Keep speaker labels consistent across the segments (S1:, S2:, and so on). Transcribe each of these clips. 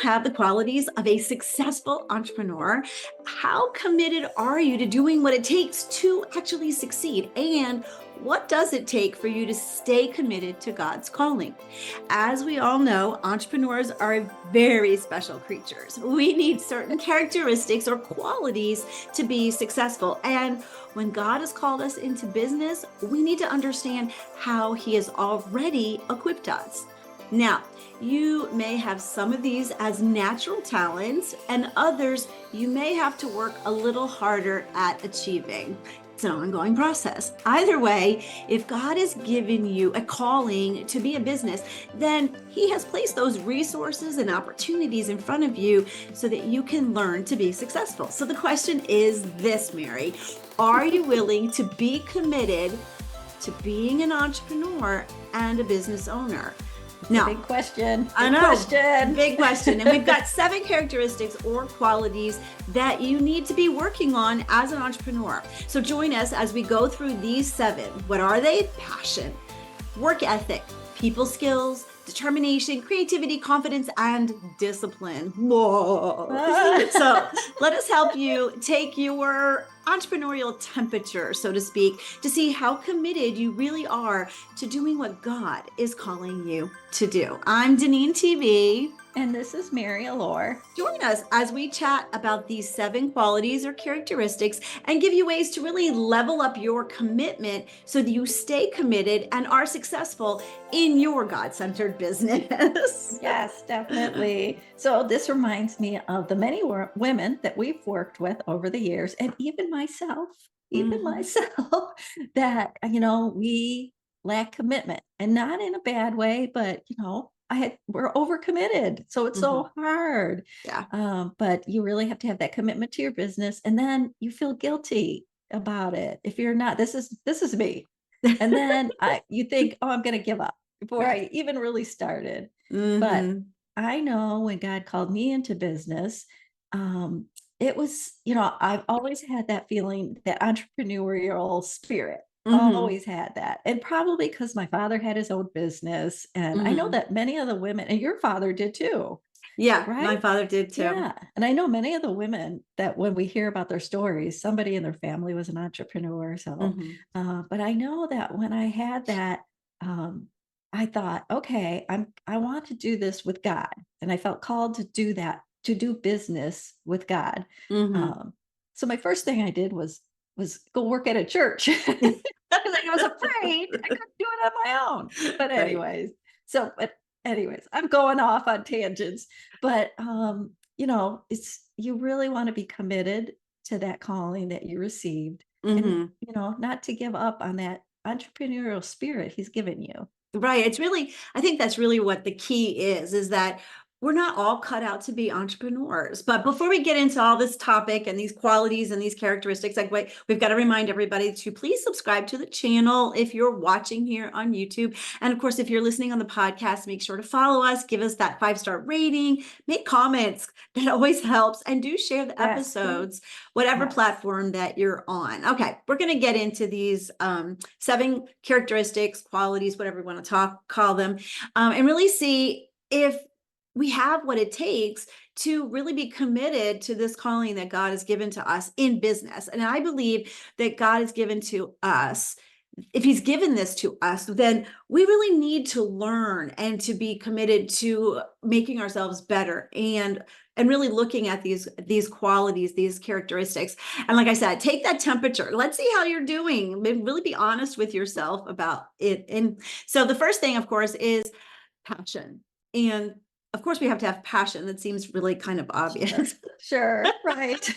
S1: have the qualities of a successful entrepreneur? How committed are you to doing what it takes to actually succeed? And what does it take for you to stay committed to God's calling? As we all know, entrepreneurs are very special creatures. We need certain characteristics or qualities to be successful. And when God has called us into business, we need to understand how He has already equipped us. Now, you may have some of these as natural talents, and others you may have to work a little harder at achieving. It's an ongoing process. Either way, if God has given you a calling to be a business, then He has placed those resources and opportunities in front of you so that you can learn to be successful. So the question is this, Mary: are you willing to be committed to being an entrepreneur and a business owner?
S2: Now, big question.
S1: I know. Big question. And we've got 7 characteristics or qualities that you need to be working on as an entrepreneur. So join us as we go through these 7. What are they? Passion, work ethic, people skills, determination, creativity, confidence, and discipline. Whoa. So let us help you take your entrepreneurial temperature, so to speak, to see how committed you really are to doing what God is calling you to do. I'm DeneenTB.
S2: And this is Mary Alore.
S1: Join us as we chat about these 7 qualities or characteristics and give you ways to really level up your commitment so that you stay committed and are successful in your God-centered business.
S2: Yes, definitely. So this reminds me of the many women that we've worked with over the years, and even myself, that, we lack commitment, and not in a bad way, but, we're overcommitted. So it's so hard.
S1: Yeah.
S2: But you really have to have that commitment to your business. And then you feel guilty about it. If you're not, this is me. And then you think, oh, I'm going to give up before I even really started. But I know when God called me into business, it was, I've always had that feeling, that entrepreneurial spirit. Always had that. And probably because my father had his own business. And I know that many of the women, and your father did too.
S1: Yeah,
S2: right?
S1: My father did too.
S2: Yeah. And I know many of the women that when we hear about their stories, somebody in their family was an entrepreneur. So, but I know that when I had that, I thought, okay, I want to do this with God. And I felt called to do that, to do business with God. So my first thing I did was go work at a church. I was afraid I couldn't do it on my own. But anyways, I'm going off on tangents. But you really want to be committed to that calling that you received, and not to give up on that entrepreneurial spirit He's given you.
S1: Right. I think that's really what the key is that we're not all cut out to be entrepreneurs. But before we get into all this topic and these qualities and these characteristics, we've got to remind everybody to please subscribe to the channel if you're watching here on YouTube. And of course, if you're listening on the podcast, make sure to follow us, give us that 5-star rating, make comments. That always helps. And do share the episodes, whatever platform that you're on. Okay, we're going to get into these 7 characteristics, qualities, whatever we want to call them, and really see if we have what it takes to really be committed to this calling that God has given to us in business. And I believe that God has given to us, if He's given this to us, then we really need to learn and to be committed to making ourselves better and really looking at these qualities, these characteristics. And like I said, take that temperature. Let's see how you're doing. Really be honest with yourself about it. And so the first thing, of course, is passion. And of course, we have to have passion. That seems really kind of obvious.
S2: Sure, right.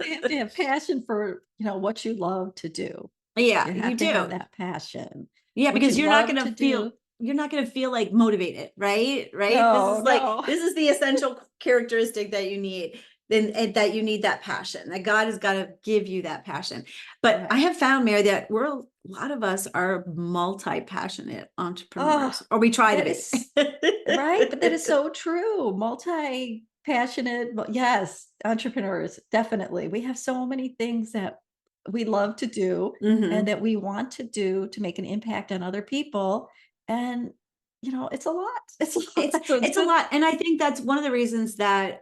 S2: You have to have passion for, what you love to do.
S1: Yeah,
S2: you do have that passion.
S1: Yeah, because you're not going to feel like motivated, right?
S2: No,
S1: this is the essential characteristic that you need. And that you need that passion, that God has got to give you that passion. But I have found, Mary, that a lot of us are multi-passionate entrepreneurs, or we try to be.
S2: Right? But that is so true. Multi-passionate, yes, entrepreneurs, definitely. We have so many things that we love to do and that we want to do to make an impact on other people. And it's a lot. It's a
S1: It's
S2: lot. So it's
S1: it's a
S2: good.
S1: lot, and I think that's one of the reasons that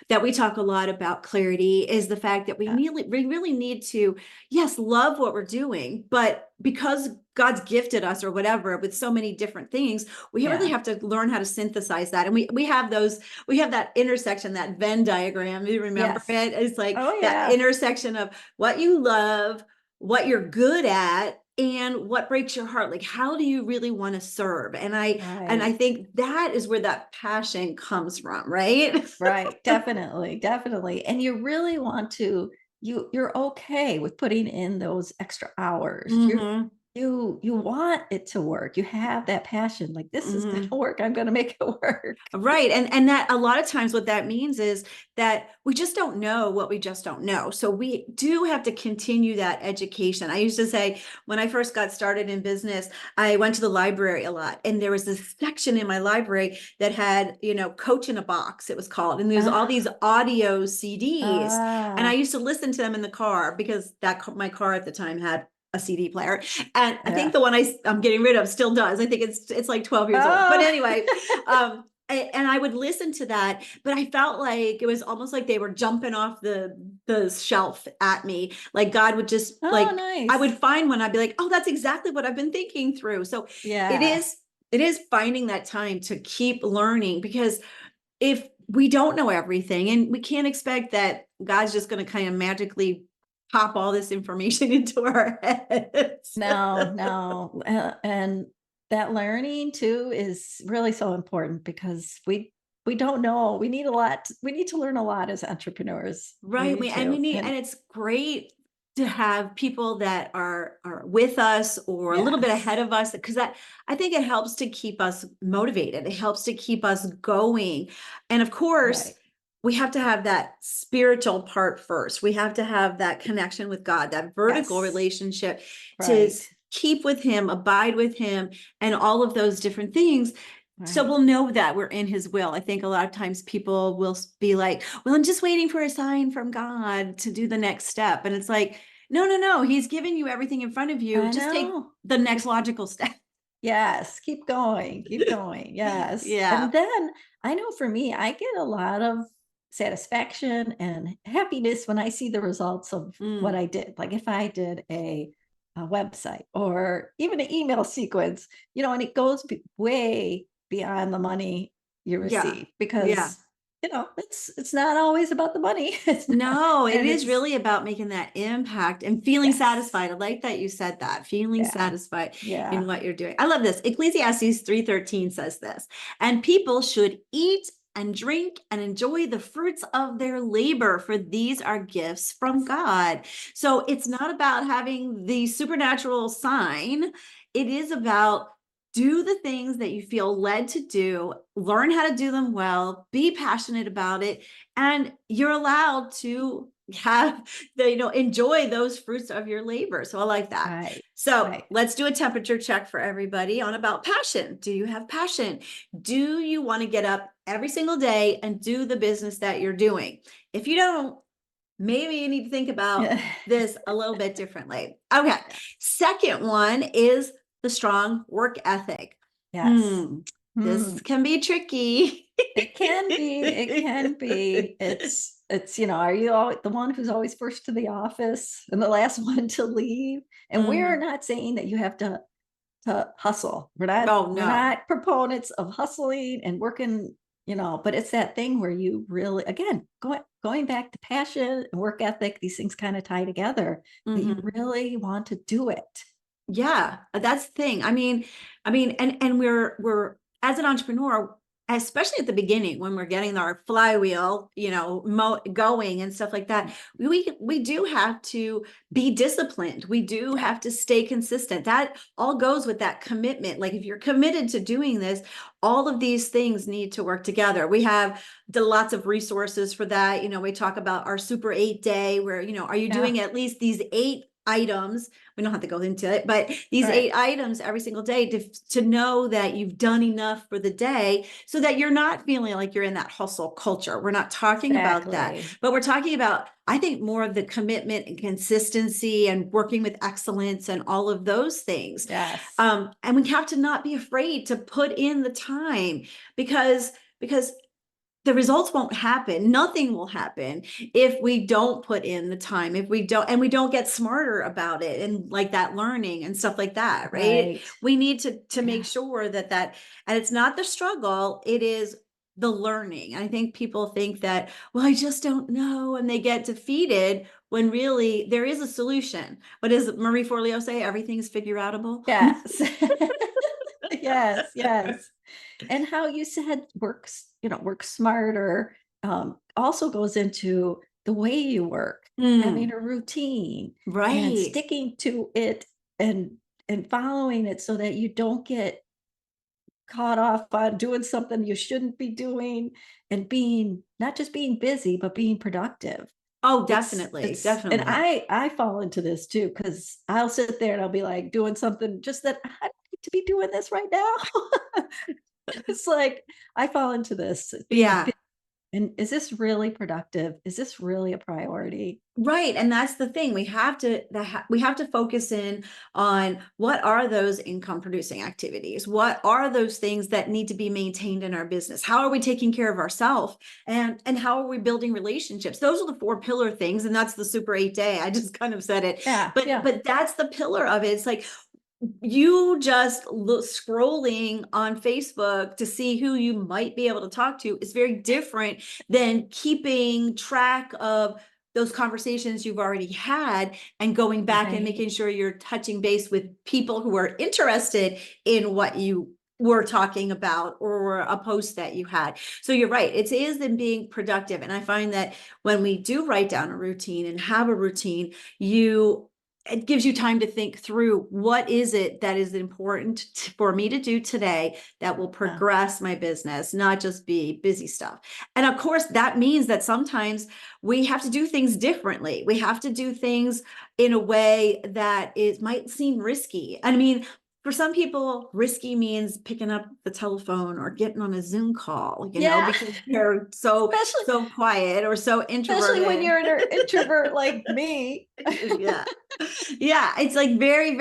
S1: that we talk a lot about clarity is the fact that
S2: Yeah.
S1: we really need to, yes, love what we're doing, but because God's gifted us or whatever with so many different things, we really
S2: Yeah.
S1: have to learn how to synthesize that. And we have that intersection, that Venn diagram. You remember
S2: Yes.
S1: it? It's like
S2: Oh
S1: that
S2: yeah.
S1: intersection of what you love, what you're good at, and what breaks your heart. Like, how do you really want to serve? And I
S2: Right.
S1: think that is where that passion comes from, right?
S2: Right. Definitely. Definitely. And you really want to, you're okay with putting in those extra hours.
S1: Hmm.
S2: You want it to work. You have that passion. Like this is gonna
S1: Hmm.
S2: work. I'm gonna make it work.
S1: Right. And that a lot of times what that means is that we just don't know what we just don't know. So we do have to continue that education. I used to say when I first got started in business, I went to the library a lot. And there was this section in my library that had, Coach in a Box, it was called. And there's all
S2: Ah,
S1: these audio CDs. And I
S2: ah,
S1: used to listen to them in the car because my car at the time had a CD player. And I think
S2: yeah.
S1: the one I'm getting rid of still does. I think it's like 12 years old. But
S2: Oh,
S1: anyway, and I would listen to that, but I felt like it was almost like they were jumping off the shelf at me. Like God would just
S2: oh,
S1: like I would
S2: nice.
S1: find one, I'd be like, oh, that's exactly what I've been thinking through. So it
S2: Yeah.
S1: is it is finding that time to keep learning, because if we don't know everything, and we can't expect that God's just going to kind of magically pop all this information into our heads.
S2: No, no. And that learning too is really so important because we don't know. We need a lot. We need to learn a lot as entrepreneurs. We
S1: Right.
S2: need
S1: We
S2: to.
S1: need,
S2: And
S1: and it's great to have people that are with us or a little bit
S2: yes.
S1: ahead of us, because that I think it helps to keep us motivated. It helps to keep us going. And of course,
S2: Right.
S1: we have to have that spiritual part first. We have to have that connection with God, that vertical
S2: Yes.
S1: relationship to
S2: Right.
S1: keep with him, abide with him, and all of those different things. So
S2: Right.
S1: we'll know that we're in his will. I think a lot of times people will be like, well, I'm just waiting for a sign from God to do the next step. And it's like, no, no, no. He's given you everything in front of you.
S2: I
S1: Just take
S2: know.
S1: the next
S2: Just
S1: logical step.
S2: yes, keep going, keep going. Yes.
S1: Yeah.
S2: And then I know for me, I get a lot of satisfaction and happiness when I see the results of what
S1: Mm,
S2: I did. Like if I did a website or even an email sequence, and it goes way beyond the money you
S1: yeah.
S2: receive
S1: Yeah.
S2: because it's not always about the money. It's not,
S1: No, it
S2: and
S1: is
S2: it's
S1: really about making that impact and feeling
S2: yes,
S1: satisfied. I like that you said that, feeling
S2: yeah,
S1: satisfied in
S2: yeah,
S1: what you're doing. I love this. Ecclesiastes 3:13 says this, and people should eat and drink and enjoy the fruits of their labor, for these are gifts from
S2: yes,
S1: God. So it's
S2: yes,
S1: not about having the supernatural sign. It is about do the things that you feel led to do, learn how to do them well, be passionate about it, and you're allowed to have enjoy those fruits of your labor. So I like that.
S2: right,
S1: So
S2: right.
S1: let's do a temperature check for everybody on about passion. Do you have passion? Do you want to get up every single day and do the business that you're doing? If you don't, maybe you need to think about this a little bit differently. Okay.
S2: Yeah.
S1: Second one is the strong work ethic.
S2: Yes.
S1: Hmm. This
S2: Mhm.
S1: can be tricky.
S2: It can be, it can be. Are you the one who's always first to the office and the last one to leave? And we're
S1: Mhm.
S2: not saying that you have to hustle. We're not
S1: Oh,
S2: we're
S1: no.
S2: not proponents of hustling and working, but it's that thing where you really, again, going back to passion and work ethic, these things kind of tie together, that you
S1: Mhm.
S2: really want to do it.
S1: Yeah, that's the thing. I mean, and we're as an entrepreneur, especially at the beginning when we're getting our flywheel, going and stuff like that. We do have to be disciplined. We do
S2: Yeah.
S1: have to stay consistent. That all goes with that commitment. Like if you're committed to doing this, all of these things need to work together. We have lots of resources for that. We talk about our Super 8 day where, are you
S2: Yeah.
S1: doing at least these 8 items. We don't have to go into it, but these
S2: Right.
S1: 8 items every single day to know that you've done enough for the day so that you're not feeling like you're in that hustle culture. We're not talking about that,
S2: Exactly.
S1: but we're talking about, I think, more of the commitment and consistency and working with excellence and all of those things.
S2: Yes.
S1: And we have to not be afraid to put in the time because the results won't happen. Nothing will happen if we don't put in the time, if we don't, and we don't get smarter about it and like that learning and stuff like that, right?
S2: Right.
S1: We need to make
S2: Yeah.
S1: sure that, and it's not the struggle, it is the learning. I think people think that, well, I just don't know, and they get defeated when really there is a solution. What does Marie Forleo say? Everything's figure outable.
S2: Yes. Yes, yes. And how you said works, work smarter, also goes into the way you work, having
S1: Mm,
S2: a routine and
S1: right.
S2: sticking to it and following it so that you don't get caught off on doing something you shouldn't be doing and being not just being busy, but being productive.
S1: Oh,
S2: It's
S1: definitely,
S2: it's and
S1: definitely.
S2: I fall into this too because I'll sit there and I'll be like doing something just that I don't need to be doing this right now. It's like I fall into this being
S1: Yeah.
S2: and is this really productive? Is this really a priority?
S1: Right, and that's the thing. We have to focus in on what are those income producing activities? What are those things that need to be maintained in our business? How are we taking care of ourselves? And how are we building relationships? Those are the 4 pillar things, and that's the super 8 day. I just kind of said it.
S2: Yeah,
S1: But
S2: yeah.
S1: but that's the pillar of it. It's like you just look scrolling on Facebook to see who you might be able to talk to is very different than keeping track of those conversations you've already had and going back and
S2: Right.
S1: making sure you're touching base with people who are interested in what you were talking about or a post that you had. So you're right. It is in being productive. And I find that when we do write down a routine and have a routine, it gives you time to think through what is it that is important for me to do today that will
S2: Yeah.
S1: progress my business, not just be busy stuff. And of course, that means that sometimes we have to do things differently. We have to do things in a way that it might seem risky. I mean, for some people, risky means picking up the telephone or getting on a Zoom call,
S2: Yeah.
S1: because they're so
S2: Especially
S1: so quiet or so
S2: especially when
S1: introverted.
S2: you're an introvert like me.
S1: Yeah. Yeah, it's like very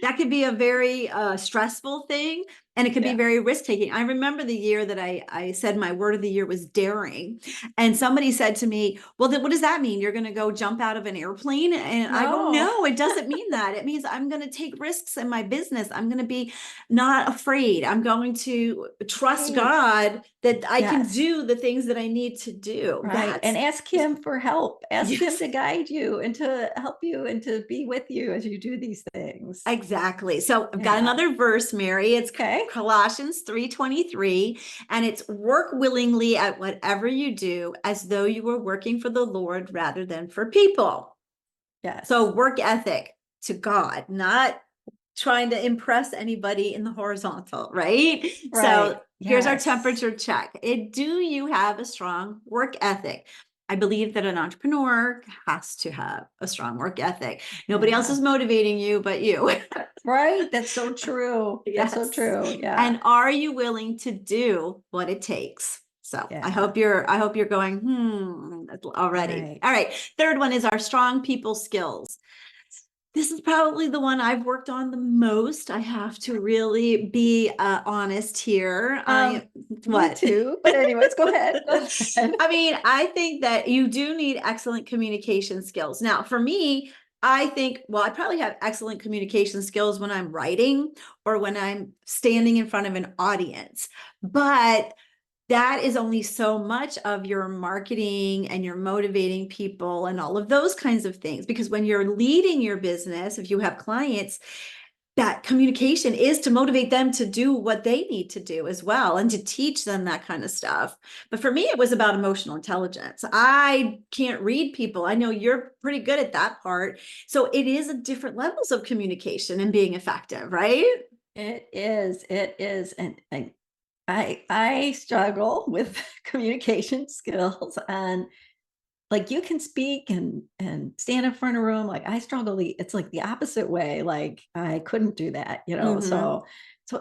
S1: that could be a very stressful thing, and it could be
S2: Yeah.
S1: very risk taking. I remember the year that I said my word of the year was daring, and somebody said to me, well, then what does that mean? You're going to go jump out of an airplane? And I go,
S2: No.
S1: no, it doesn't mean that. It means I'm going to take risks in my business. I'm going to be not afraid. I'm going to trust
S2: Right.
S1: God that I can
S2: Yes.
S1: do the things that I need to do.
S2: Right, and
S1: That's
S2: ask him for help. Ask him
S1: yes.
S2: to guide you and to help you and to be with you as you do these things.
S1: Exactly. So I've got
S2: Yeah.
S1: another verse, Mary. It's
S2: Okay.
S1: Colossians 3:23, and it's work willingly at whatever you do as though you were working for the Lord rather than for people.
S2: Yes.
S1: So work ethic to God, not trying to impress anybody in the horizontal, right?
S2: Right.
S1: So here's our
S2: Yes.
S1: temperature check. Do you have a strong work ethic? I believe that an entrepreneur has to have a strong work ethic. Nobody else
S2: Yeah.
S1: is motivating you but you.
S2: Right. That's so true. That's so
S1: Yes.
S2: true. Yeah.
S1: And are you willing to do what it takes? So
S2: Yeah.
S1: I hope you're going, already.
S2: Right.
S1: All right. Third one is our strong people skills. This is probably the one I've worked on the most. I have to really be honest here.
S2: Me
S1: What?
S2: too. But anyways, go ahead. Go ahead.
S1: I mean, I think that you do need excellent communication skills. Now, for me, I think, well, I probably have excellent communication skills when I'm writing or when I'm standing in front of an audience. But that is only so much of your marketing and your motivating people and all of those kinds of things. Because when you're leading your business, if you have clients, that communication is to motivate them to do what they need to do as well and to teach them that kind of stuff. But for me, it was about emotional intelligence. I can't read people. I know you're pretty good at that part. So it is a different levels of communication and being effective, right?
S2: It is. It is. And I struggle with communication skills and like you can speak and stand in front of a room. Like I struggle, it's like the opposite way. Like I couldn't do that,
S1: Mhm.
S2: so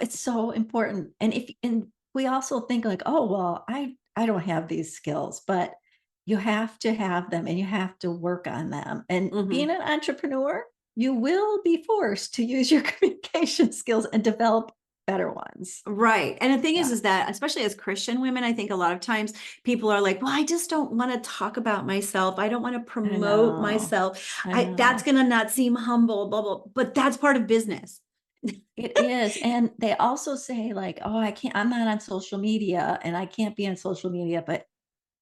S2: it's so important. And we also think like, oh, well, I don't have these skills, but you have to have them and you have to work on them. And being
S1: Mhm.
S2: an entrepreneur, you will be forced to use your communication skills and develop better ones.
S1: Right. And the thing
S2: Yeah,
S1: is that especially as Christian women, I think a lot of times people are like, well, I just don't want to talk about myself. I don't want to
S2: I
S1: promote
S2: know.
S1: myself.
S2: I
S1: That's
S2: know.
S1: going to not seem humble, blah, blah. But that's part of business.
S2: It is. And they also say, like, oh, I'm not on social media and I can't be on social media, but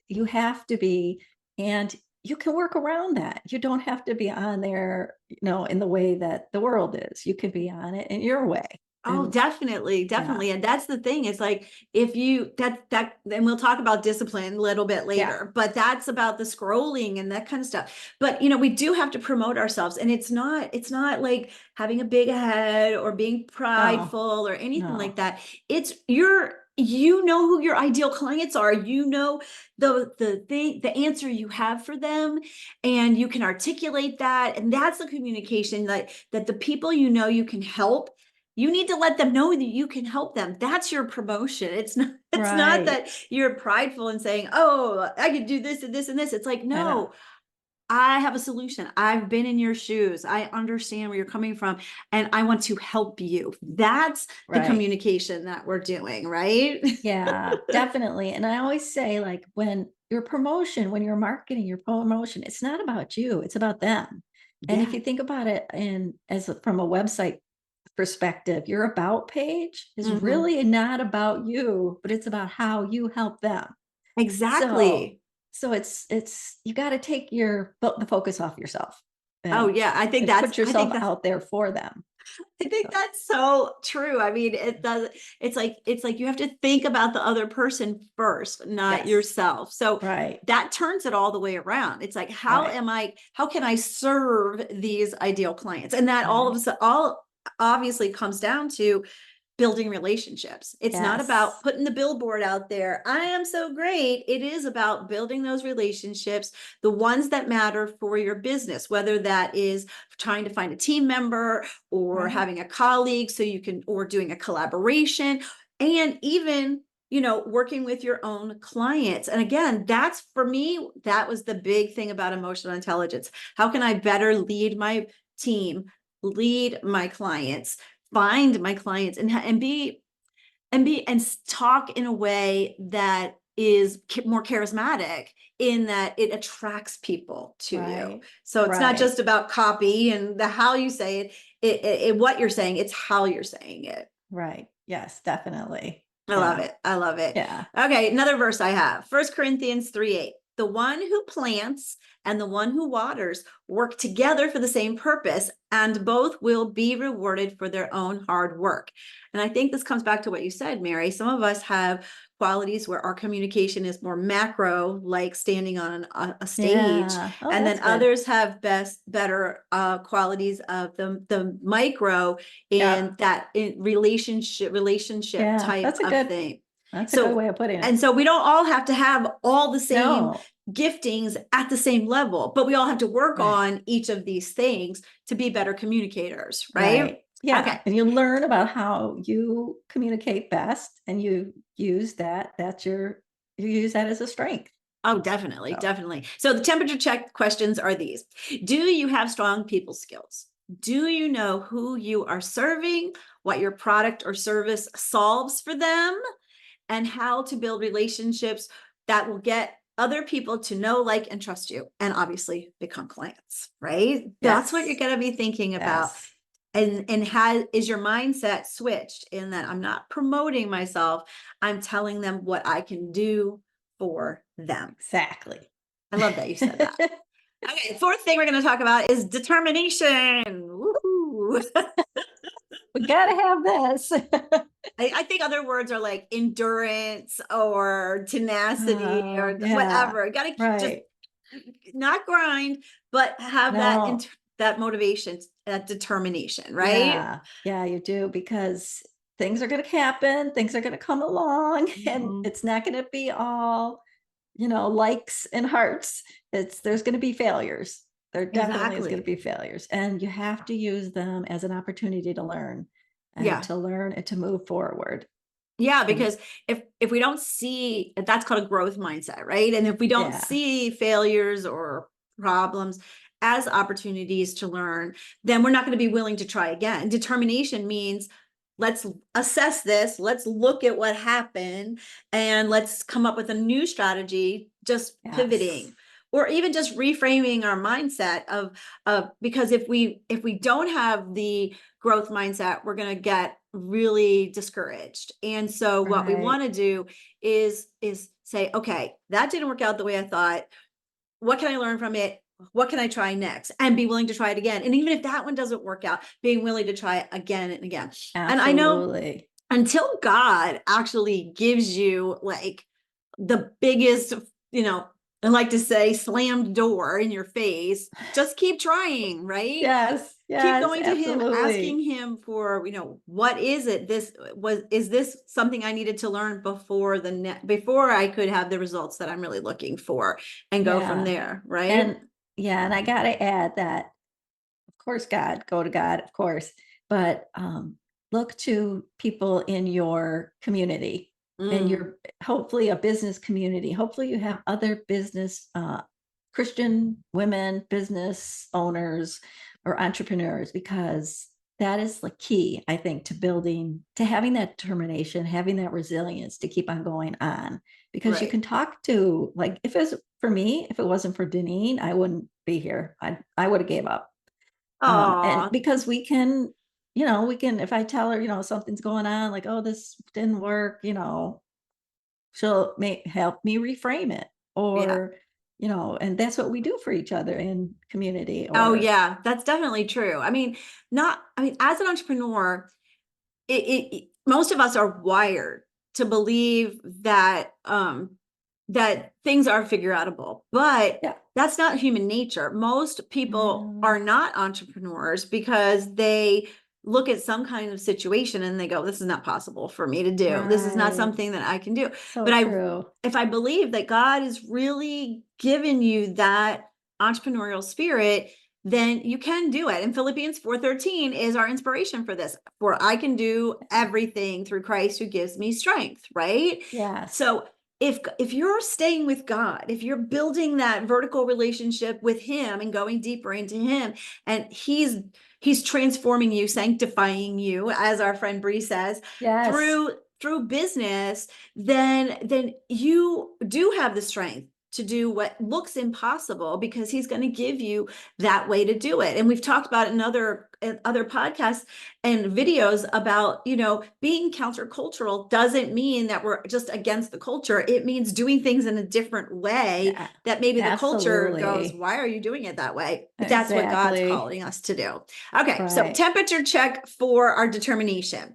S2: you have to be. And you can work around that. You don't have to be on there, in the way that the world is. You could be on it in your way.
S1: Oh,
S2: And
S1: definitely,
S2: yeah,
S1: definitely. And that's the thing. It's like if you then we'll talk about discipline a little bit
S2: yeah.
S1: later, but that's about the scrolling and that kind of stuff. But we do have to promote ourselves. And it's not like having a big head or being
S2: No,
S1: prideful or anything like
S2: no.
S1: that. It's you know who your ideal clients are. You know the answer you have for them, and you can articulate that. And that's the communication that the people you can help, you need to let them know that you can help them. That's your promotion. It's not
S2: Right.
S1: that you're prideful and saying, oh, I could do this and this and this. It's like,
S2: I know.
S1: no, I have a solution. I've been in your shoes. I understand where you're coming from, and I want to help you. That's the
S2: Right.
S1: communication that we're doing, right?
S2: Yeah, definitely. And I always say, like, when you're marketing your promotion, it's not about you, it's about them. And if
S1: Yeah.
S2: you think about it from a website perspective, your about page is
S1: Hmm.
S2: really not about you, but it's about how you help them. So,
S1: Exactly.
S2: it's you got to take the focus off yourself
S1: Oh
S2: and
S1: yeah.
S2: and put
S1: I
S2: yourself
S1: think that's
S2: out there for them.
S1: I think
S2: So,
S1: that's so true. I mean, it's like you have to think about the other person first, not
S2: yes.
S1: yourself. So
S2: Right.
S1: that turns it all the way around. It's like,
S2: Right.
S1: how can I serve these ideal clients? And that all of
S2: Right.
S1: a sudden all obviously comes down to building relationships. It's not about
S2: Yes.
S1: putting the billboard out there. I am so great. It is about building those relationships, the ones that matter for your business, whether that is trying to find a team member or
S2: Right.
S1: having a colleague so you can, or doing a collaboration, and even working with your own clients. And again, that's for me, that was the big thing about emotional intelligence. How can I better lead my team, lead my clients, find my clients, and talk in a way that is more charismatic, in that it attracts people to you.
S2: Right.
S1: So it's not
S2: Right.
S1: just about copy and the how you say it what you're saying, it's how you're saying it.
S2: Right. Yes, definitely.
S1: I love
S2: Yeah.
S1: it. I love it.
S2: Yeah.
S1: Okay, another verse I have. 1 Corinthians 3:8. The one who plants and the one who waters work together for the same purpose, and both will be rewarded for their own hard work. And I think this comes back to what you said, Mary. Some of us have qualities where our communication is more macro, like standing on a stage,
S2: Yeah. Oh,
S1: and
S2: that's
S1: then
S2: good.
S1: others have better qualities of the micro, in
S2: Yep.
S1: that in relationship
S2: Yeah.
S1: type
S2: That's a
S1: of
S2: good
S1: thing.
S2: that's a good
S1: So
S2: way of putting it.
S1: and so we don't all have to have all the same
S2: No.
S1: giftings at the same level, but we all have to work
S2: Right.
S1: on each of these things to be better communicators, right?
S2: Right. Yeah.
S1: Okay.
S2: And you learn about how you communicate best and you use that as a strength.
S1: Oh, definitely,
S2: So,
S1: definitely. So the temperature check questions are these. Do you have strong people skills? Do you know who you are serving, what your product or service solves for them, and how to build relationships that will get other people to know, like, and trust you, and obviously become clients, right? That's what you're
S2: yes.
S1: going to be thinking about.
S2: Yes.
S1: And how is your mindset switched, in that I'm not promoting myself, I'm telling them what I can do for them.
S2: Exactly.
S1: I love that you said that. Okay, the fourth thing we're going to talk about is determination. Woohoo.
S2: We gotta have this.
S1: I think other words are like endurance or tenacity
S2: Oh,
S1: or
S2: yeah.
S1: whatever. Got to just
S2: Right.
S1: not grind, but have
S2: No.
S1: that motivation, that determination, right?
S2: Yeah. Yeah, you do because things are gonna happen, things are gonna come along, and
S1: Mhm.
S2: it's not gonna be all likes and hearts. There's going to be failures. There definitely is going to
S1: Exactly.
S2: be failures, and you have to use them as an opportunity to learn and
S1: Yeah.
S2: to learn and to move forward.
S1: Yeah,
S2: And
S1: because if we don't see, that's called a growth mindset, right? And if we don't
S2: yeah,
S1: see failures or problems as opportunities to learn, then we're not going to be willing to try again. Determination means let's assess this, let's look at what happened, and let's come up with a new strategy, just
S2: yes,
S1: pivoting or even just reframing our mindset of because if we don't have the growth mindset, we're going to get really discouraged. And so what we
S2: right.
S1: want to do is say, okay, that didn't work out the way I thought. What can I learn from it? What can I try next? And be willing to try it again. And even if that one doesn't work out, being willing to try it again and again. And I know
S2: Absolutely.
S1: until God actually gives you like the biggest, you know, I like to say slammed door in your face, just keep trying, right?
S2: Yes,
S1: Keep
S2: yes,
S1: going to him, asking
S2: absolutely.
S1: him for, what is it? Is this something I needed to learn before I could have the results that I'm really looking for and go from
S2: Yeah.
S1: there, right?
S2: And yeah, and I gotta add that, of course, go to God, of course, but look to people in your community, in
S1: Mm,
S2: your hopefully a business community. Hopefully, you have other business Christian women, business owners, or entrepreneurs, because that is the key, I think, to having that determination, having that resilience to keep on going on. Because you
S1: right.
S2: can talk to, like, if it's for me, if it wasn't for Deneen, I wouldn't be here. I would have gave up. And
S1: Oh,
S2: because we can, if I tell her, something's going on, like, oh, this didn't work, she'll help me reframe it.
S1: yeah.
S2: Or, and that's what we do for each other in community.
S1: Oh,
S2: Or
S1: yeah. That's definitely true. As an entrepreneur, most of us are wired to believe that things are figure outable, but
S2: yeah,
S1: that's not human nature. Most
S2: I
S1: people are
S2: know.
S1: not entrepreneurs because they look at some kind of situation and they go, this is not possible for me to do, this is not
S2: Right.
S1: something that I can do.
S2: So
S1: But
S2: true.
S1: if I believe that God has really given you that entrepreneurial spirit, then you can do it. And Philippians 4:13 is our inspiration for this. For I can do everything through Christ who gives me strength, right?
S2: Yes.
S1: So if you're staying with God, if you're building that vertical relationship with him and going deeper into him, and he's transforming you, sanctifying you, as our friend Bree says,
S2: Yes.
S1: through business, then you do have the strength to do what looks impossible because he's going to give you that way to do it. And we've talked about in other podcasts and videos about, being countercultural doesn't mean that we're just against the culture. It means doing things in a different way
S2: Yeah.
S1: that maybe the culture goes,
S2: Absolutely.
S1: why are you doing it that way? But that's what God's
S2: Exactly.
S1: calling us to do. Okay, so
S2: Right.
S1: temperature check for our determination.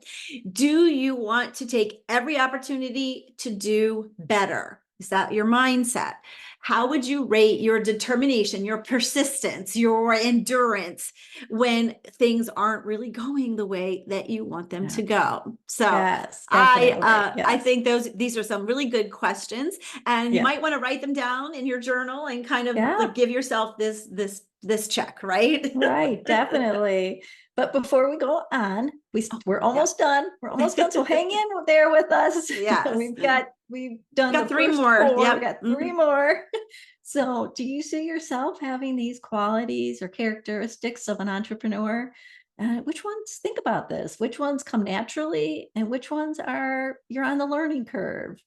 S1: Do you want to take every opportunity to do better? Is that your mindset? How would you rate your determination, your persistence, your endurance when things aren't really going the way that you want them
S2: Yeah.
S1: to go? So
S2: Yes, definitely.
S1: I
S2: Yes.
S1: think these are some really good questions, and you
S2: Yeah.
S1: might want to write them down in your journal and kind of
S2: Yeah.
S1: like give yourself this check, right?
S2: Right, definitely. But before we go on,
S1: Oh,
S2: we're
S1: yeah.
S2: almost done. We're almost done. So hang in there with us.
S1: Yes.
S2: We've done the
S1: Got three
S2: first
S1: more.
S2: four. We
S1: Yep.
S2: got three
S1: Mhm.
S2: more. So do you see yourself having these qualities or characteristics of an entrepreneur? Which ones, think about this, which ones come naturally and which ones are you're on the learning curve?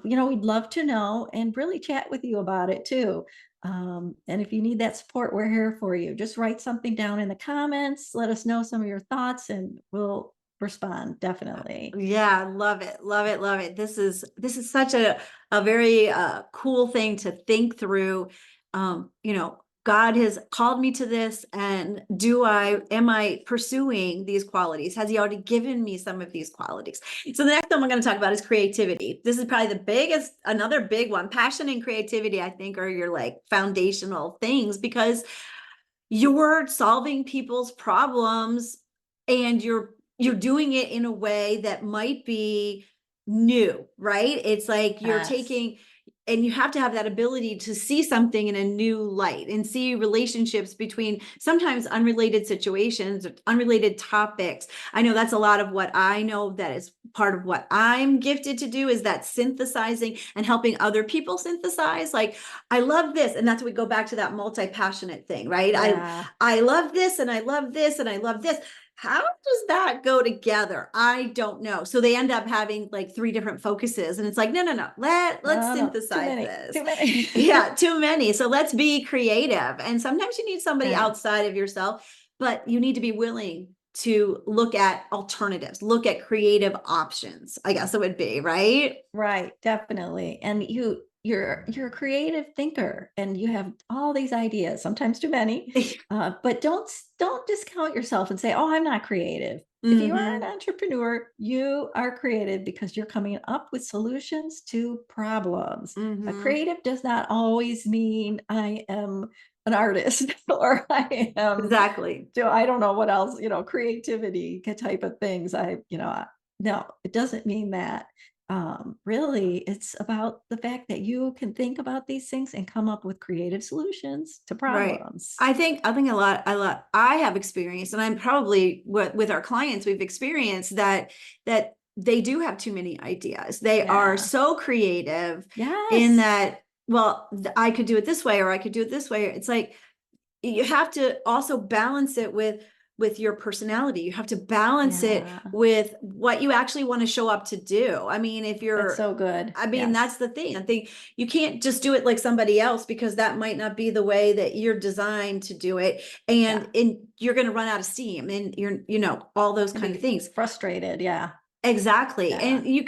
S2: We'd love to know and really chat with you about it too. And if you need that support, we're here for you. Just write something down in the comments. Let us know some of your thoughts and we'll respond definitely.
S1: Yeah, love it. Love it. Love it. This is such a very cool thing to think through. God has called me to this, and am I pursuing these qualities? Has he already given me some of these qualities? So the next one we're going to talk about is creativity. This is probably another big one. Passion and creativity, I think, are your like foundational things because you're solving people's problems and you're doing it in a way that might be new, right? It's like you're
S2: Yes.
S1: taking and you have to have that ability to see something in a new light and see relationships between sometimes unrelated situations, unrelated topics. I know that's a lot of what I know that is part of what I'm gifted to do, is that synthesizing and helping other people synthesize. Like, I love this. And that's what we go back to that multi-passionate thing, right?
S2: Yeah.
S1: I love this and I love this and I love this. How does that go together? I don't know. So they end up having like 3 different focuses, and it's like, no, let's
S2: No, no, too
S1: synthesize
S2: many,
S1: this.
S2: too many.
S1: Yeah, too many. So let's be creative. And sometimes you need somebody
S2: Yeah.
S1: outside of yourself, but you need to be willing to look at alternatives, look at creative options, I guess it would be, right?
S2: Right, definitely. And you're a creative thinker and you have all these ideas, sometimes too many. But don't discount yourself and say, "Oh, I'm not creative." If you are an
S1: Mhm.
S2: entrepreneur, you are creative because you're coming up with solutions to problems. A
S1: Mhm.
S2: creative does not always mean I am an artist or I am,
S1: Exactly.
S2: so I don't know what else, creativity type of things. No, it doesn't mean that. Really, it's about the fact that you can think about these things and come up with creative solutions to
S1: Right.
S2: problems.
S1: I think a lot I have experienced, and I'm probably with our clients, we've experienced that they do have too many ideas. They are
S2: Yeah.
S1: so creative in
S2: Yes.
S1: that, well, I could do it this way, or I could do it this way. It's like, you have to also balance it with your personality. You have to balance it
S2: Yeah.
S1: with what you actually want to show up to do. I mean, if
S2: That's
S1: you're
S2: so good.
S1: I mean,
S2: Yes.
S1: that's the thing. I think you can't just do it like somebody else, because that might not be the way that you're designed to do it.
S2: Yeah.
S1: And you're going to run out of steam, and all those
S2: And
S1: kind of
S2: be
S1: things.
S2: frustrated. Yeah.
S1: Exactly.
S2: Yeah.
S1: And
S2: Yeah.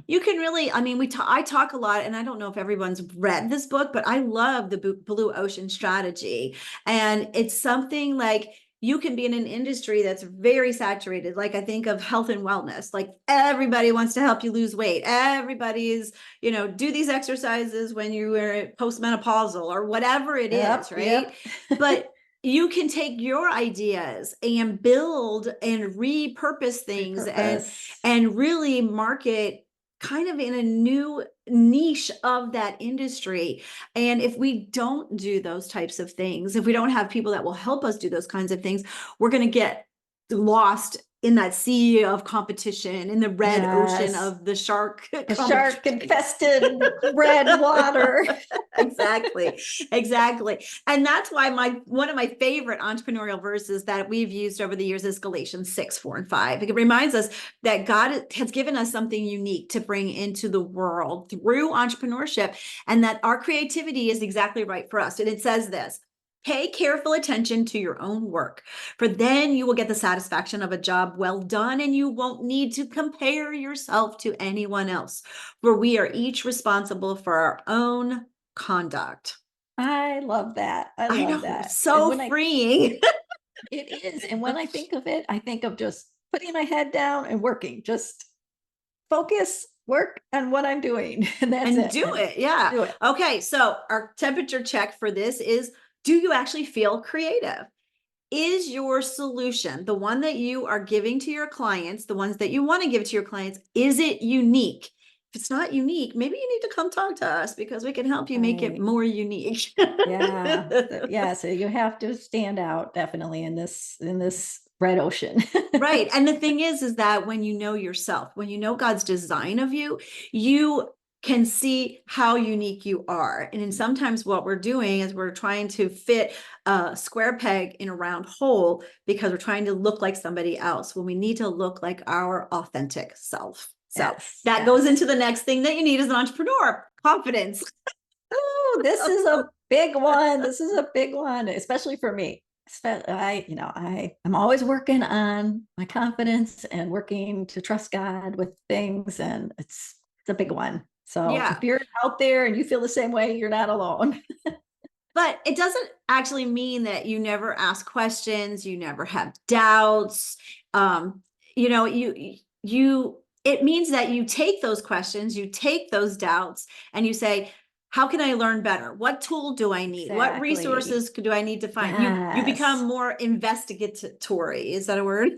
S1: you can really, I mean, I talk a lot, and I don't know if everyone's read this book, but I love the blue ocean strategy. And it's something like, you can be in an industry that's very saturated. Like, I think of health and wellness, like everybody wants to help you lose weight. Everybody's, do these exercises when you are postmenopausal or whatever it is,
S2: Yep.
S1: right?
S2: Yep.
S1: But you can take your ideas and build and repurpose things,
S2: Repurpose.
S1: and really market kind of in a new niche of that industry. And if we don't do those types of things, if we don't have people that will help us do those kinds of things, we're going to get lost in that sea of competition, in the red ocean
S2: Yes.
S1: of the shark
S2: The
S1: competition.
S2: shark infested red water.
S1: Exactly. Exactly. And that's why one of my favorite entrepreneurial verses that we've used over the years is Galatians 6:4 and 5. It reminds us that God has given us something unique to bring into the world through entrepreneurship, and that our creativity is exactly right for us. And it says this: pay careful attention to your own work, for then you will get the satisfaction of a job well done, and you won't need to compare yourself to anyone else, for we are each responsible for our own conduct.
S2: I love that. I
S1: I
S2: love
S1: know,
S2: that. And
S1: so
S2: when I
S1: freeing.
S2: It is, and when I think of it, I think of just putting my head down and working, just focus, work on what I'm doing, and that's
S1: And
S2: it,
S1: do
S2: and
S1: it. Yeah.
S2: do it.
S1: Okay. So our temperature check for this is, do you actually feel creative? Is your solution, the one that you are giving to your clients, the ones that you want to give to your clients, is it unique? If it's not unique, maybe you need to come talk to us, because we can help you make it
S2: Right.
S1: more unique.
S2: Yeah. Yeah, so you have to stand out definitely in this red ocean.
S1: Right. And the thing is that when you know yourself, when you know God's design of you, you can see how unique you are. And then sometimes what we're doing is we're trying to fit a square peg in a round hole, because we're trying to look like somebody else, when we need to look like our authentic self. So
S2: Yes,
S1: that goes into
S2: yes.
S1: the next thing that you need as an entrepreneur: confidence.
S2: Oh, this is a big one. This is a big one, especially for me. I'm always working on my confidence and working to trust God with things, and it's a big one. So
S1: Yeah.
S2: if you're out there and you feel the same way, you're not alone.
S1: But it doesn't actually mean that you never ask questions, you never have doubts. Um, it means that you take those questions, you take those doubts, and you say, how can I learn better? What tool do I need? What
S2: Exactly.
S1: resources do I need to find? You become
S2: Yes.
S1: more investigatory. Is that a word?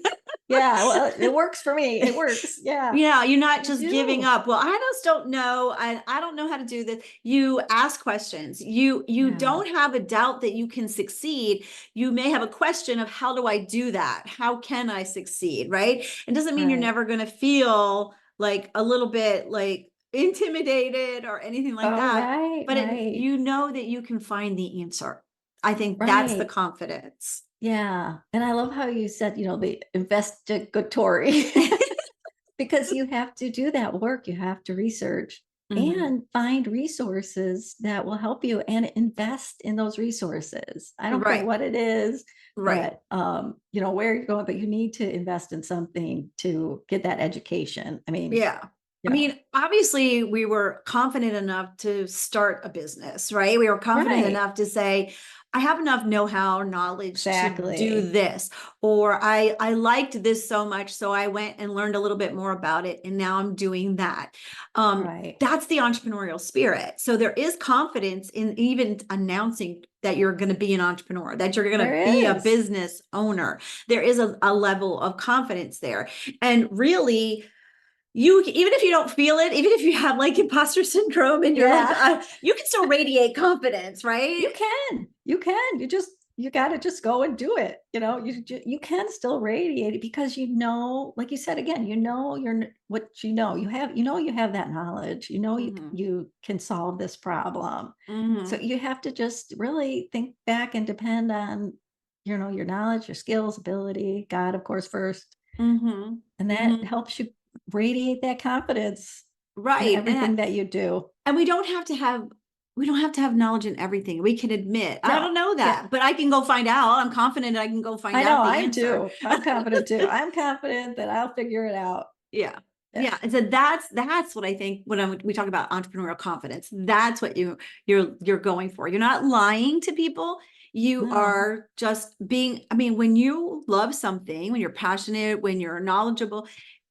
S2: Yeah, well, it works for me. It works. Yeah,
S1: Yeah, you're not
S2: you
S1: just giving
S2: do.
S1: up. Well, I just don't know. I don't know how to do this. You ask questions. You
S2: Yeah,
S1: don't have a doubt that you can succeed. You may have a question of how do I do that? How can I succeed? Right? It doesn't mean you're
S2: right.
S1: never going to feel like a little bit like intimidated or anything like
S2: Oh,
S1: that,
S2: right,
S1: but
S2: right,
S1: you know that you can find the answer. I think that's the
S2: right.
S1: confidence.
S2: Yeah. And I love how you said, the investigatory, because you have to do that work. You have to research
S1: Mhm.
S2: and find resources that will help you and invest in those resources. I don't care
S1: Right.
S2: what it is,
S1: Right.
S2: but where you're going, but you need to invest in something to get that education. I mean,
S1: Yeah. I mean, obviously, we were confident enough to start a business, right? We were confident
S2: right.
S1: enough to say, I have enough know-how, knowledge to do
S2: Exactly.
S1: this, or I liked this so much, so I went and learned a little bit more about it, and now I'm doing that.
S2: Right.
S1: That's the entrepreneurial spirit. So there is confidence in even announcing that you're going to be an entrepreneur, that you're going to be
S2: There
S1: a
S2: is.
S1: business owner. There is a level of confidence there, and really you, even if you don't feel it, even if you have like imposter syndrome and you're like
S2: Yeah.
S1: you can still radiate confidence, right?
S2: You can. You got to just go and do it. You can still radiate it because like you said again, you're what you have that knowledge.
S1: Hmm.
S2: You can solve this problem. So
S1: Hmm.
S2: you have to just really think back and depend on your knowledge, your skills, ability, God, of course, first.
S1: Hmm.
S2: And that
S1: Hmm.
S2: helps you radiate that confidence in
S1: Right.
S2: everything that you do.
S1: And we don't have to have knowledge in everything. We can admit, I
S2: No.
S1: don't know
S2: Yeah.
S1: that, but I can go find out. I'm confident I can go find
S2: I
S1: out
S2: know,
S1: the
S2: I am
S1: answer.
S2: too. I'm confident too. I'm confident that I'll figure it out.
S1: Yeah.
S2: Yeah.
S1: Yeah. And so that's what I think when we talk about entrepreneurial confidence, that's what you're going for. You're not lying to people. You
S2: No.
S1: are just being, I mean, when you love something, when you're passionate, when you're knowledgeable,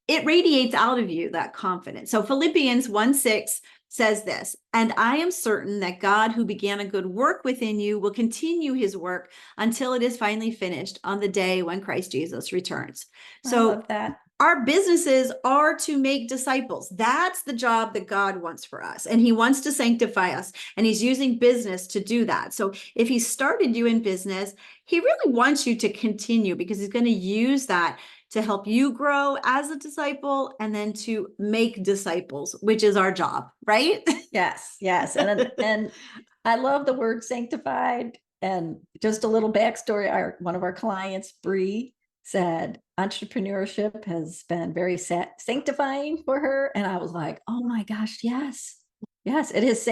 S1: it radiates out of you that confidence. So Philippians 1:6 says this, and I am certain that God who began a good work within you will continue his work until it is finally finished on the day when Christ Jesus returns.
S2: I
S1: So
S2: love that.
S1: our businesses are to make disciples. That's the job that God wants for us. And he wants to sanctify us. And he's using business to do that. So if he started you in business, he really wants you to continue because he's going to use that to help you grow as a disciple and then to make disciples, which is our job, right?
S2: Yes, yes. And I love the word sanctified. And just a little backstory, one of our clients, Bree, said entrepreneurship has been very sanctifying for her. And I was like, oh my gosh, yes. Yes, it's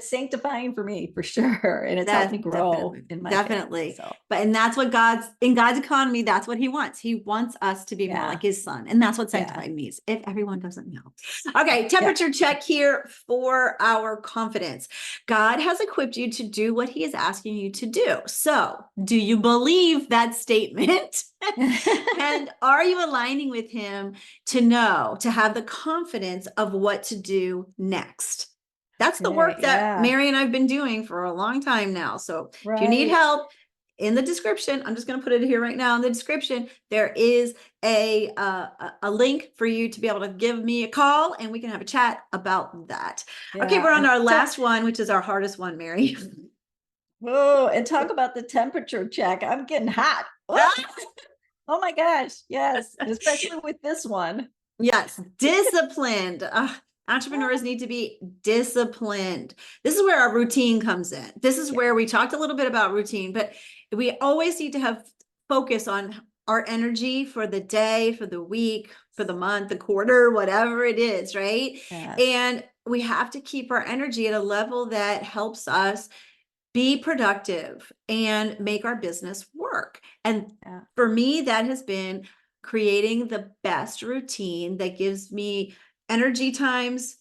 S2: sanctifying for me for sure. And it's helped me
S1: That
S2: grow
S1: definitely,
S2: in my faith.
S1: definitely.
S2: So
S1: And that's what in God's economy, that's what he wants. He wants us to be more
S2: yeah,
S1: like his son. And that's what
S2: yeah,
S1: sanctified means, if everyone doesn't know. Okay,
S2: yeah.
S1: temperature check here for our confidence. God has equipped you to do what he is asking you to do. So, do you believe that statement? And are you aligning with him to have the confidence of what to do next? That's the
S2: Okay,
S1: work that
S2: yeah,
S1: Mary and I've been doing for a long time now. So if you need
S2: right.
S1: help, in the description, I'm just going to put it here right now in the description, there is a link for you to be able to give me a call and we can have a chat about that. Okay,
S2: Yeah.
S1: we're on
S2: And
S1: our last one, which is our hardest one, Mary.
S2: whoa, and talk about the temperature check. I'm getting hot. Oh my gosh. Yes. Especially with this one.
S1: Yes, disciplined. Entrepreneurs need to be disciplined. This is where our routine comes in. This is
S2: Yeah.
S1: where we talked a little bit about routine, but we always need to have focus on our energy for the day, for the week, for the month, the quarter, whatever it is, right?
S2: Yes.
S1: And we have to keep our energy at a level that helps us be productive and make our business work. And
S2: Yeah.
S1: for me, that has been creating the best routine that gives me energy times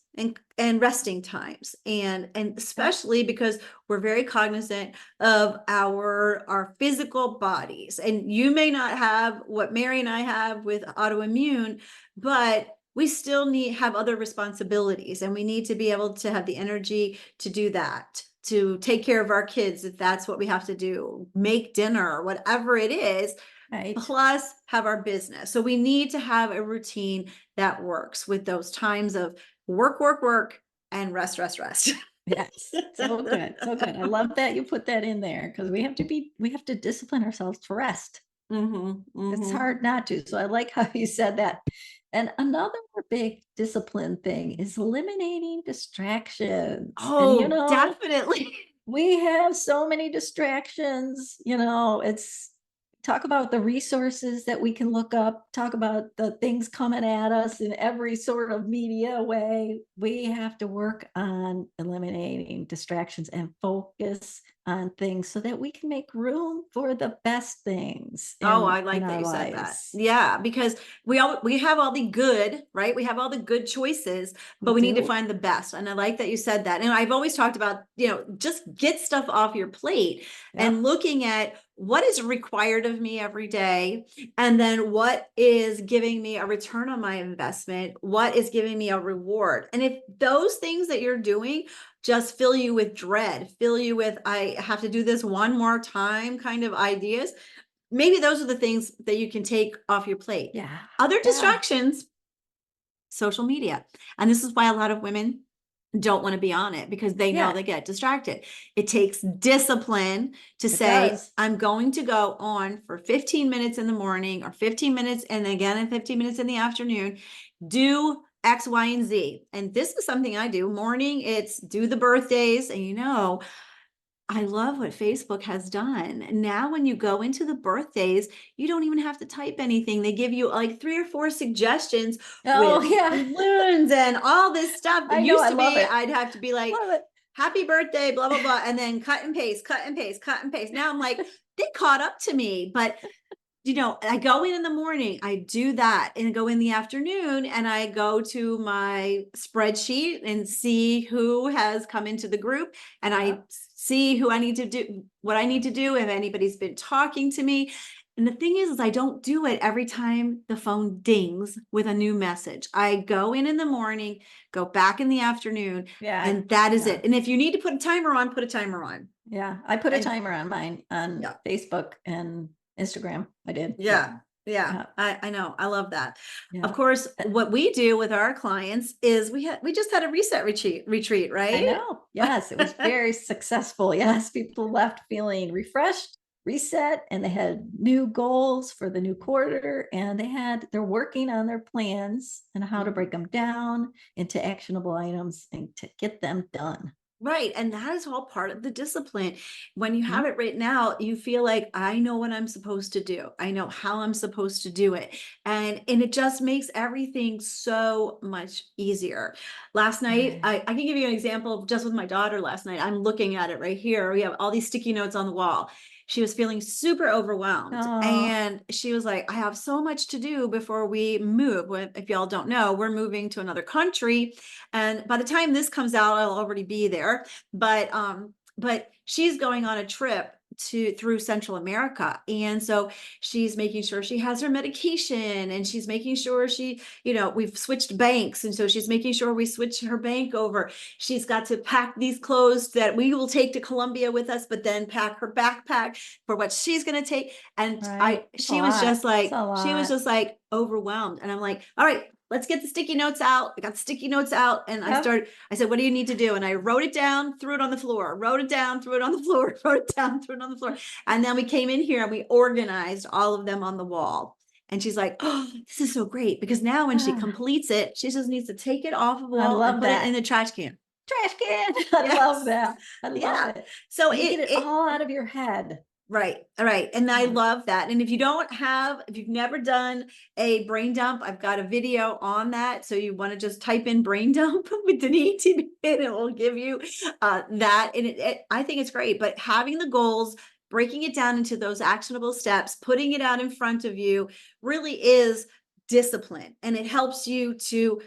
S1: and resting times. And
S2: Yeah.
S1: especially because we're very cognizant of our physical bodies. And you may not have what Mary and I have with autoimmune, but we still have other responsibilities, and we need to be able to have the energy to do that, to take care of our kids if that's what we have to do, make dinner, whatever it is,
S2: Right.
S1: plus have our business. So we need to have a routine that works with those times of work, work, work, and rest, rest, rest.
S2: Yes. So good. So good. I love that you put that in there because we have to discipline ourselves to rest.
S1: Mhm,
S2: It's
S1: mhm.
S2: hard not to. So I like how you said that. And another big discipline thing is eliminating distractions. And
S1: Oh, definitely.
S2: we have so many distractions, it's talk about the resources that we can look up, talk about the things coming at us in every sort of media way. We have to work on eliminating distractions and focus on things so that we can make room for the best things
S1: Oh, I
S2: in
S1: like that
S2: our
S1: you said that.
S2: lives.
S1: Yeah, because we have all the good, right? We have all the good choices,
S2: We
S1: but we need to
S2: do.
S1: find the best. And I like that you said that. And I've always talked about, just get stuff off your plate and
S2: Yep.
S1: looking at what is required of me every day, and then what is giving me a return on my investment, what is giving me a reward. And if those things that you're doing just fill you with dread, fill you with, I have to do this one more time kind of ideas, maybe those are the things that you can take off your plate.
S2: Yeah.
S1: Other
S2: Yeah.
S1: distractions, social media. And this is why a lot of women don't want to be on it, because they know
S2: Yeah.
S1: they get distracted. It takes discipline to
S2: It
S1: say,
S2: does.
S1: I'm going to go on for 15 minutes in the morning, or 15 minutes and again in 15 minutes in the afternoon, do X, Y, and Z. And this is something I do. Morning, it's do the birthdays. And I love what Facebook has done. Now, when you go into the birthdays, you don't even have to type anything. They give you like 3 or 4 suggestions
S2: Oh,
S1: with
S2: yeah.
S1: balloons and all this stuff. It
S2: I know.
S1: used
S2: I
S1: to
S2: love
S1: be,
S2: it.
S1: I'd have to be like,
S2: Love it.
S1: happy birthday, blah, blah, blah, and then cut and paste, cut and paste, cut and paste. Now I'm like, they caught up to me. But I go in the morning, I do that, and go in the afternoon, and I go to my spreadsheet and see who has come into the group, and I
S2: Yep.
S1: see who I need to do, what I need to do, if anybody's been talking to me. And the thing is I don't do it every time the phone dings with a new message. I go in the morning, go back in the afternoon,
S2: Yeah.
S1: and that is
S2: Yeah.
S1: it. And if you need to put a timer on, put a timer on.
S2: Yeah, I put a
S1: And
S2: timer on mine on
S1: yeah.
S2: Facebook and Instagram. I did. Yeah.
S1: Yeah, yeah,
S2: Yeah.
S1: I know. I love that. Of
S2: Yeah.
S1: course,
S2: Uh,
S1: what we do with our clients is we just had a reset retreat,
S2: I
S1: right?
S2: know. Yes, it was very successful. Yes, people left feeling refreshed, reset, and they had new goals for the new quarter. And they're working on their plans and how to break them down into actionable items and to get them done.
S1: Right. And that is all part of the discipline. When you have
S2: Mhm.
S1: it written out, you feel like, I know what I'm supposed to do. I know how I'm supposed to do it. And it just makes everything so much easier. Last night,
S2: Right.
S1: I can give you an example just with my daughter last night. I'm looking at it right here. We have all these sticky notes on the wall. She was feeling super overwhelmed.
S2: Oh,
S1: And she was like, I have so much to do before we move. If y'all don't know, we're moving to another country, and by the time this comes out, I'll already be there. But she's going on a trip through Central America. And so she's making sure she has her medication, and she's making sure we've switched banks. And so she's making sure we switch her bank over. She's got to pack these clothes that we will take to Colombia with us, but then pack her backpack for what she's going to take. And
S2: right. It's a
S1: she was
S2: lot.
S1: just
S2: It's
S1: like,
S2: a lot.
S1: overwhelmed. And I'm like, all right, let's get the sticky notes out. I got the sticky notes out, and
S2: Yep.
S1: I said, what do you need to do? And I wrote it down, threw it on the floor, wrote it down, threw it on the floor, wrote it down, threw it on the floor. And then we came in here and we organized all of them on the wall. And she's like, oh, this is so great, because now when she
S2: Ah,
S1: completes it, she just needs to take it off of the
S2: I
S1: wall and
S2: love
S1: put it in
S2: that.
S1: the trash can.
S2: Trash can. I love
S1: Yes.
S2: that. I love
S1: Yeah.
S2: it.
S1: So
S2: And you get it
S1: it
S2: all out of your head.
S1: right, right. And I
S2: Yeah.
S1: love that. And if you've never done a brain dump, I've got a video on that. So you want to just type in brain dump with DeneenTB, and it will give you that. And I think it's great. But having the goals, breaking it down into those actionable steps, putting it out in front of you really is discipline. And it helps you to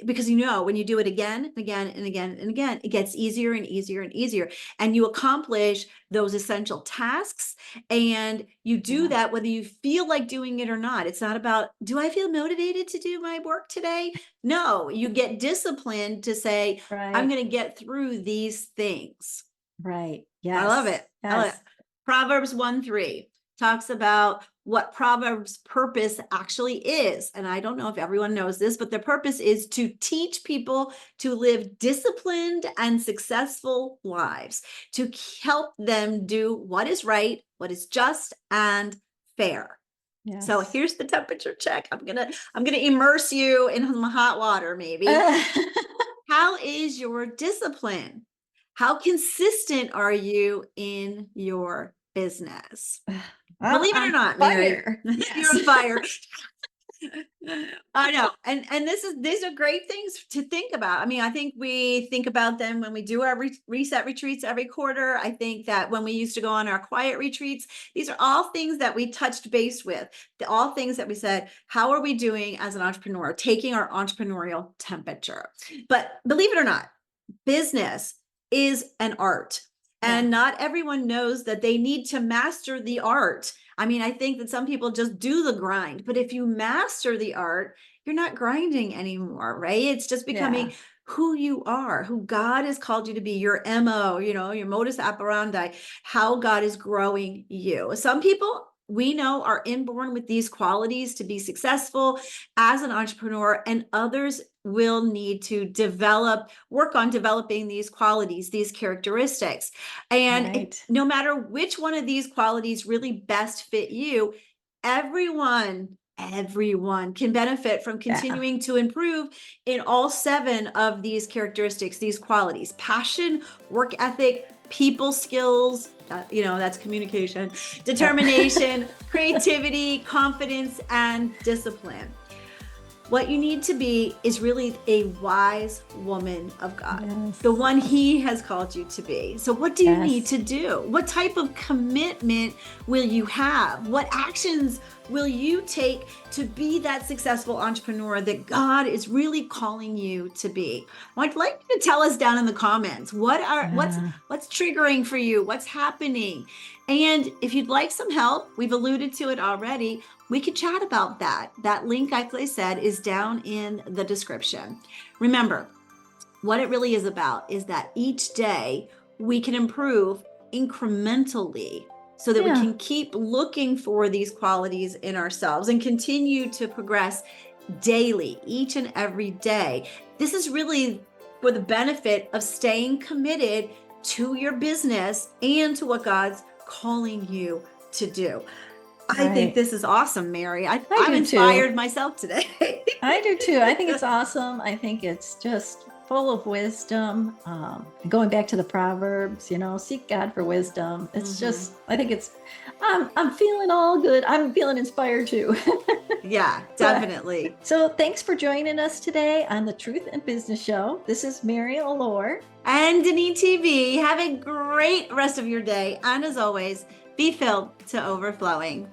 S1: because when you do it again and again and again and again, it gets easier and easier and easier, and you accomplish those essential tasks, and you do that whether you feel like doing it or not. It's not about, do I feel motivated to do my work today? No, you get disciplined to say, I'm
S2: Right.
S1: going to get through these things.
S2: Right.
S1: I love
S2: Yes.
S1: it. I love it.
S2: Yes.
S1: Proverbs 1:3 talks about what Proverbs' purpose actually is. And I don't know if everyone knows this, but their purpose is to teach people to live disciplined and successful lives, to help them do what is right, what is just and fair. So
S2: Yes.
S1: here's the temperature check. I'm gonna immerse you in some hot water, maybe. How is your discipline? How consistent are you in your business? Believe it or
S2: On
S1: not, Mary,
S2: fire.
S1: you're
S2: Yes.
S1: on fire. I know. And these are great things to think about. I mean, I think we think about them when we do our reset retreats every quarter. I think that when we used to go on our quiet retreats, these are all things that we touched base with, all things that we said, how are we doing as an entrepreneur, taking our entrepreneurial temperature? But believe it or not, business is an art. And not everyone knows that they need to master the art. I mean, I think that some people just do the grind, but if you master the art, you're not grinding anymore, right? It's just becoming who you are, who God has called you to be, your MO, your modus operandi, how God is growing you. Some people we know are inborn with these qualities to be successful as an entrepreneur, and others will need to work on developing these qualities, these characteristics. And no matter which one of these qualities really best fit you, everyone can benefit from continuing to improve in all 7 of these characteristics, these qualities: passion, work ethic, people skills, that's communication, determination, creativity, confidence, and discipline. What you need to be is really a wise woman of God, the one He has called you to be. So what do you need to do? What type of commitment will you have? What actions will you take to be that successful entrepreneur that God is really calling you to be? I'd like you to tell us down in the comments, what's triggering for you? What's happening? And if you'd like some help, we've alluded to it already, we could chat about that. That link, like I said, is down in the description. Remember, what it really is about is that each day we can improve incrementally so that we can keep looking for these qualities in ourselves and continue to progress daily, each and every day. This is really for the benefit of staying committed to your business and to what God's calling you to do. I think this is awesome, Mary. I'm inspired myself today.
S2: I do too. I think it's awesome. I think it's just full of wisdom. Going back to the Proverbs, seek God for wisdom. It's just, I think I'm feeling all good. I'm feeling inspired too.
S1: Yeah, definitely.
S2: So thanks for joining us today on the Truth in Business Show. This is Mary Alore.
S1: And DeneenTB. Have a great rest of your day. And as always, be filled to overflowing.